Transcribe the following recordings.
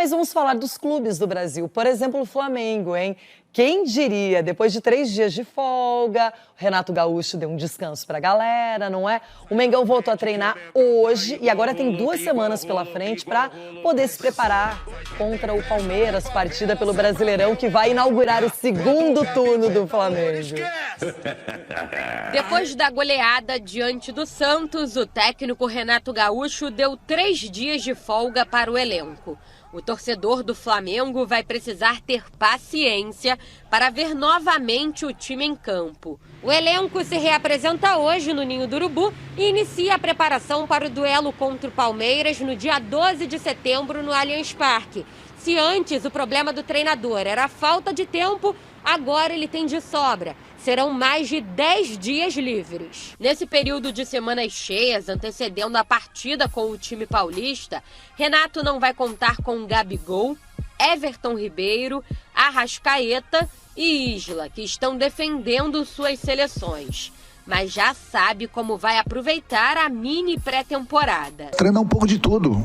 Mas vamos falar dos clubes do Brasil. Por exemplo, o Flamengo, hein? Quem diria, depois de 3 dias de folga, o Renato Gaúcho deu um descanso pra galera, não é? O Mengão voltou a treinar hoje e agora tem 2 semanas pela frente para poder se preparar contra o Palmeiras, partida pelo Brasileirão, que vai inaugurar o segundo turno do Flamengo. Depois da goleada diante do Santos, o técnico Renato Gaúcho deu 3 dias de folga para o elenco. O torcedor do Flamengo vai precisar ter paciência para ver novamente o time em campo. O elenco se reapresenta hoje no Ninho do Urubu e inicia a preparação para o duelo contra o Palmeiras no dia 12 de setembro no Allianz Parque. Se antes o problema do treinador era a falta de tempo, agora ele tem de sobra. Serão mais de 10 dias livres. Nesse período de semanas cheias, antecedendo a partida com o time paulista, Renato não vai contar com Gabigol, Everton Ribeiro, Arrascaeta e Isla, que estão defendendo suas seleções. Mas já sabe como vai aproveitar a mini pré-temporada. Treinar um pouco de tudo.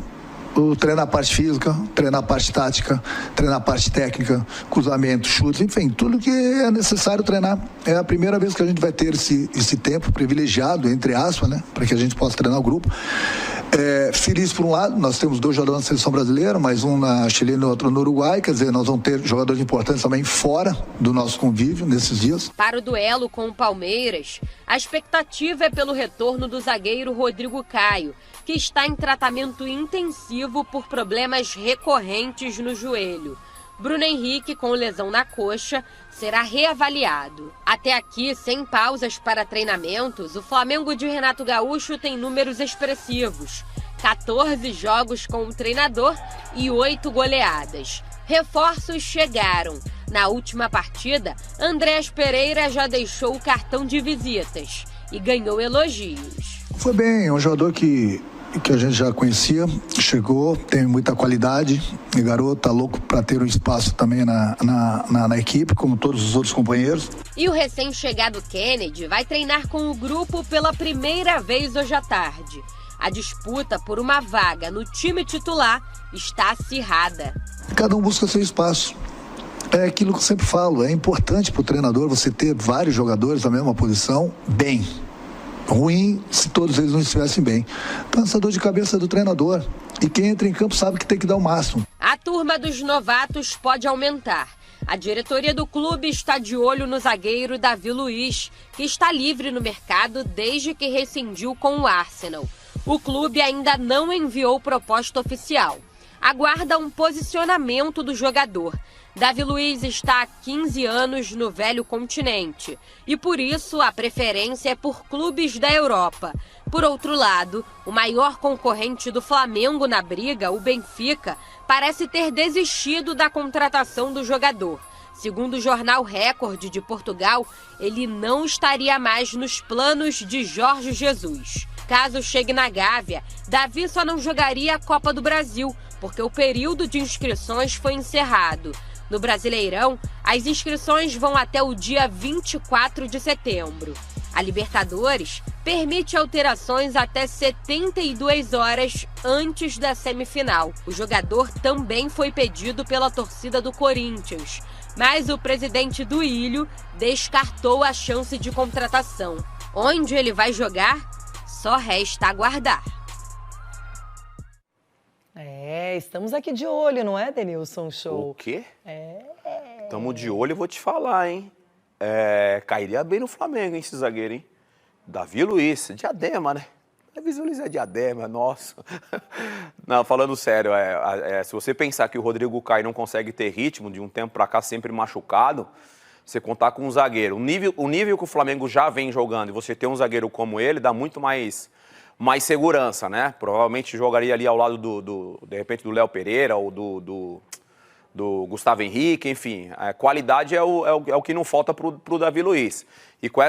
Treinar a parte física, treinar a parte tática, treinar a parte técnica, cruzamento, chutes, enfim, tudo que é necessário treinar. É a primeira vez que a gente vai ter esse tempo privilegiado, entre aspas, né, para que a gente possa treinar o grupo. Feliz por um lado, nós temos 2 jogadores na seleção brasileira, mais um na chilena e outro no Uruguai, quer dizer, nós vamos ter jogadores importantes também fora do nosso convívio nesses dias. Para o duelo com o Palmeiras, a expectativa é pelo retorno do zagueiro Rodrigo Caio, que está em tratamento intensivo por problemas recorrentes no joelho. Bruno Henrique, com lesão na coxa, será reavaliado. Até aqui, sem pausas para treinamentos, o Flamengo de Renato Gaúcho tem números expressivos. 14 jogos com o treinador e 8 goleadas. Reforços chegaram. Na última partida, Andrés Pereira já deixou o cartão de visitas e ganhou elogios. Foi bem, é um jogador que a gente já conhecia, chegou, tem muita qualidade, e garoto tá louco para ter um espaço também na equipe, como todos os outros companheiros. E o recém-chegado Kennedy vai treinar com o grupo pela primeira vez hoje à tarde. A disputa por uma vaga no time titular está acirrada. Cada um busca seu espaço. É aquilo que eu sempre falo, é importante para o treinador você ter vários jogadores na mesma posição bem. Ruim se todos eles não estivessem bem. Então, essa dor de cabeça é do treinador. E quem entra em campo sabe que tem que dar o máximo. A turma dos novatos pode aumentar. A diretoria do clube está de olho no zagueiro Davi Luiz, que está livre no mercado desde que rescindiu com o Arsenal. O clube ainda não enviou proposta oficial. Aguarda um posicionamento do jogador. Davi Luiz está há 15 anos no velho continente e, por isso, a preferência é por clubes da Europa. Por outro lado, o maior concorrente do Flamengo na briga, o Benfica, parece ter desistido da contratação do jogador. Segundo o jornal Record de Portugal, ele não estaria mais nos planos de Jorge Jesus. Caso chegue na Gávea, Davi só não jogaria a Copa do Brasil, porque o período de inscrições foi encerrado. No Brasileirão, as inscrições vão até o dia 24 de setembro. A Libertadores permite alterações até 72 horas antes da semifinal. O jogador também foi pedido pela torcida do Corinthians, mas o presidente do Ilho descartou a chance de contratação. Onde ele vai jogar? Só resta aguardar. Estamos aqui de olho, não é, Denilson Show? O quê? Estamos de olho, eu vou te falar, hein? Cairia bem no Flamengo, hein, esse zagueiro, hein? Davi Luiz, Diadema, né? Davi Luiz é Diadema, nossa. Não, falando sério, se você pensar que o Rodrigo Caio não consegue ter ritmo, de um tempo pra cá sempre machucado, você contar com um zagueiro. O nível que o Flamengo já vem jogando e você ter um zagueiro como ele, dá muito mais segurança, né? Provavelmente jogaria ali ao lado de repente, do Léo Pereira ou do Gustavo Henrique, enfim. A qualidade é o que não falta pro Davi Luiz. E com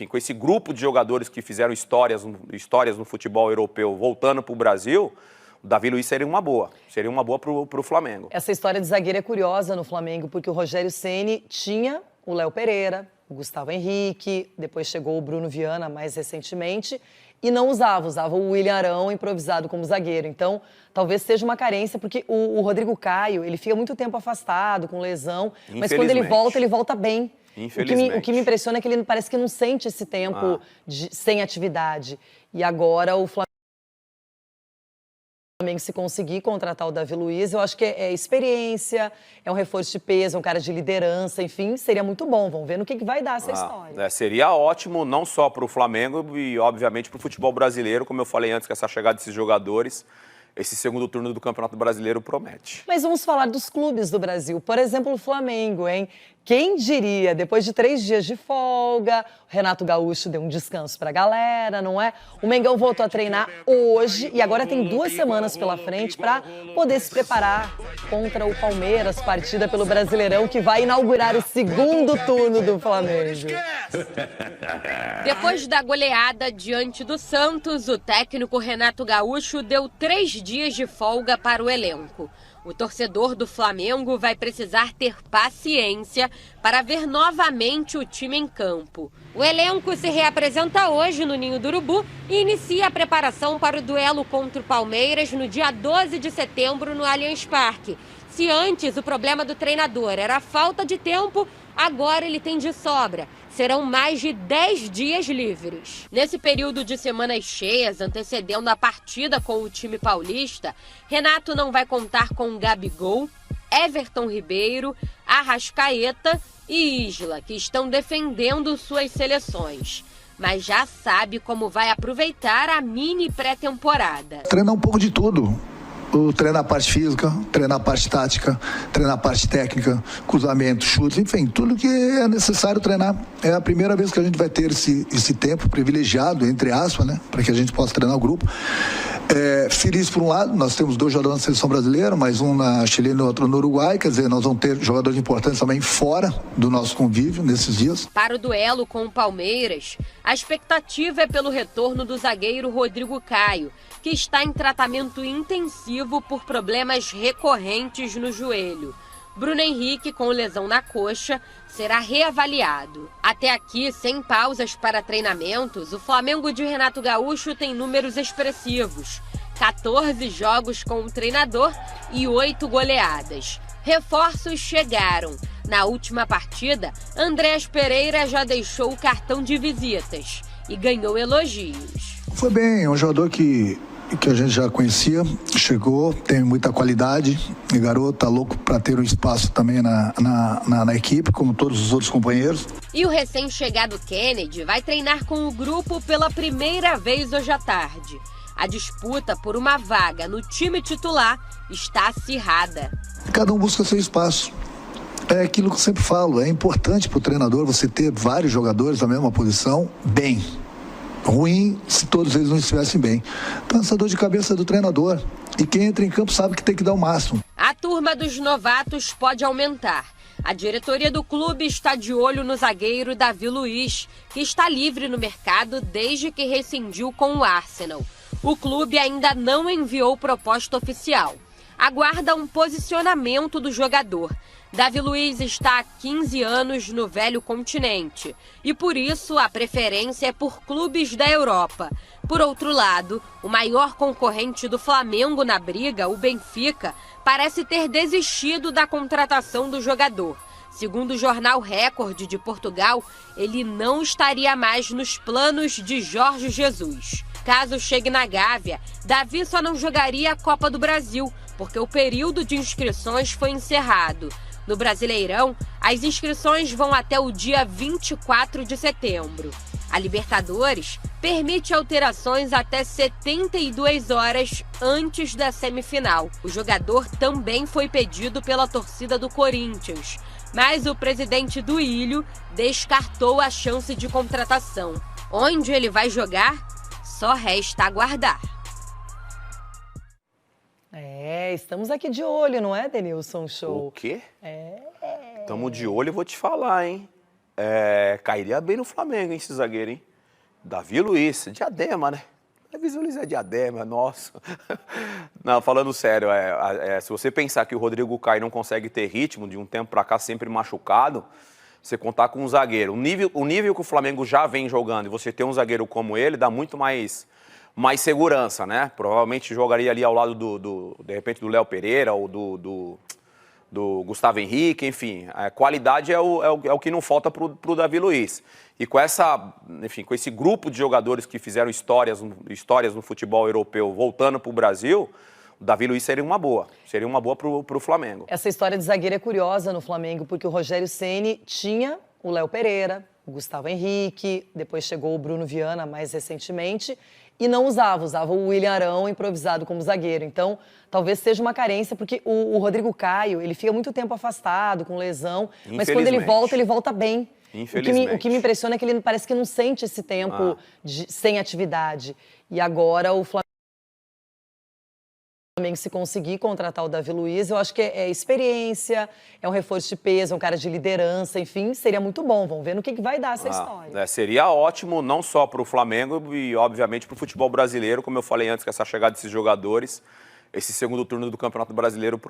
com esse grupo de jogadores que fizeram histórias no futebol europeu voltando pro Brasil, o Davi Luiz seria uma boa pro Flamengo. Essa história de zagueiro é curiosa no Flamengo, porque o Rogério Ceni tinha o Léo Pereira, o Gustavo Henrique, depois chegou o Bruno Viana mais recentemente, e não usava o William Arão improvisado como zagueiro. Então, talvez seja uma carência, porque o Rodrigo Caio, ele fica muito tempo afastado, com lesão, mas quando ele volta bem. O que me impressiona é que ele parece que não sente esse tempo sem atividade. E agora o Flamengo, se conseguir contratar o Davi Luiz, eu acho que é experiência, é um reforço de peso, é um cara de liderança, enfim, seria muito bom. Vamos ver no que vai dar essa história. Seria ótimo não só para o Flamengo e, obviamente, para o futebol brasileiro, como eu falei antes, com essa chegada desses jogadores. Esse segundo turno do Campeonato Brasileiro promete. Mas vamos falar dos clubes do Brasil. Por exemplo, o Flamengo, hein? Quem diria, depois de 3 dias de folga, o Renato Gaúcho deu um descanso pra galera, não é? O Mengão voltou a treinar hoje e agora tem 2 semanas pela frente para poder se preparar contra o Palmeiras, partida pelo Brasileirão, que vai inaugurar o segundo turno do Flamengo. Depois da goleada diante do Santos, o técnico Renato Gaúcho deu 3 dias de folga para o elenco. O torcedor do Flamengo vai precisar ter paciência para ver novamente o time em campo. O elenco se reapresenta hoje no Ninho do Urubu e inicia a preparação para o duelo contra o Palmeiras no dia 12 de setembro no Allianz Parque. Se antes o problema do treinador era a falta de tempo, agora ele tem de sobra. Serão mais de 10 dias livres. Nesse período de semanas cheias, antecedendo a partida com o time paulista, Renato não vai contar com Gabigol, Everton Ribeiro, Arrascaeta e Isla, que estão defendendo suas seleções. Mas já sabe como vai aproveitar a mini pré-temporada. Treinar um pouco de tudo. Treinar a parte física, treinar a parte tática, treinar a parte técnica, cruzamento, chutes, enfim, tudo que é necessário treinar. É a primeira vez que a gente vai ter esse tempo privilegiado, entre aspas, né, para que a gente possa treinar o grupo. Feliz por um lado, nós temos 2 jogadores na seleção brasileira, mais um na chilena e outro no Uruguai, quer dizer, nós vamos ter jogadores importantes também fora do nosso convívio nesses dias. Para o duelo com o Palmeiras, a expectativa é pelo retorno do zagueiro Rodrigo Caio, que está em tratamento intensivo por problemas recorrentes no joelho. Bruno Henrique, com lesão na coxa, será reavaliado. Até aqui, sem pausas para treinamentos, o Flamengo de Renato Gaúcho tem números expressivos. 14 jogos com o treinador e 8 goleadas. Reforços chegaram. Na última partida, Andrés Pereira já deixou o cartão de visitas e ganhou elogios. Foi bem, é um jogador que a gente já conhecia, chegou, tem muita qualidade, e garoto tá louco para ter um espaço também na equipe, como todos os outros companheiros. E o recém-chegado Kennedy vai treinar com o grupo pela primeira vez hoje à tarde. A disputa por uma vaga no time titular está acirrada. Cada um busca seu espaço. É aquilo que eu sempre falo, é importante para o treinador você ter vários jogadores na mesma posição bem. Ruim se todos eles não estivessem bem. Então, essa dor de cabeça é do treinador. E quem entra em campo sabe que tem que dar o máximo. A turma dos novatos pode aumentar. A diretoria do clube está de olho no zagueiro Davi Luiz, que está livre no mercado desde que rescindiu com o Arsenal. O clube ainda não enviou proposta oficial. Aguarda um posicionamento do jogador. Davi Luiz está há 15 anos no velho continente e, por isso, a preferência é por clubes da Europa. Por outro lado, o maior concorrente do Flamengo na briga, o Benfica, parece ter desistido da contratação do jogador. Segundo o jornal Record de Portugal, ele não estaria mais nos planos de Jorge Jesus. Caso chegue na Gávea, Davi só não jogaria a Copa do Brasil, porque o período de inscrições foi encerrado. No Brasileirão, as inscrições vão até o dia 24 de setembro. A Libertadores permite alterações até 72 horas antes da semifinal. O jogador também foi pedido pela torcida do Corinthians, mas o presidente do Ilho descartou a chance de contratação. Onde ele vai jogar? Só resta aguardar. Estamos aqui de olho, não é, Denilson Show? O quê? Estamos de olho e vou te falar, hein? Cairia bem no Flamengo, hein, esse zagueiro, hein? Davi Luiz, Diadema, né? Davi Luiz é Diadema, nossa. Não, falando sério, se você pensar que o Rodrigo Caio não consegue ter ritmo, de um tempo pra cá sempre machucado, Você contar com um zagueiro. O nível que o Flamengo já vem jogando e você ter um zagueiro como ele dá muito mais segurança, né? Provavelmente jogaria ali ao lado de repente, do Léo Pereira ou do Gustavo Henrique, enfim. A qualidade é o que não falta pro Davi Luiz. E com com esse grupo de jogadores que fizeram histórias no futebol europeu voltando pro Brasil, o Davi Luiz seria uma boa pro Flamengo. Essa história de zagueiro é curiosa no Flamengo, porque o Rogério Ceni tinha o Léo Pereira, o Gustavo Henrique, depois chegou o Bruno Viana mais recentemente, e não usava o William Arão improvisado como zagueiro. Então, talvez seja uma carência, porque o Rodrigo Caio, ele fica muito tempo afastado, com lesão, mas quando ele volta bem. Infelizmente. O que me impressiona é que ele parece que não sente esse tempo sem atividade. E agora o Flamengo, se conseguir contratar o Davi Luiz, eu acho que é experiência, é um reforço de peso, é um cara de liderança, enfim, seria muito bom. Vamos ver no que vai dar essa história. Seria ótimo, não só para o Flamengo e, obviamente, para o futebol brasileiro, como eu falei antes, com essa chegada desses jogadores, esse segundo turno do Campeonato Brasileiro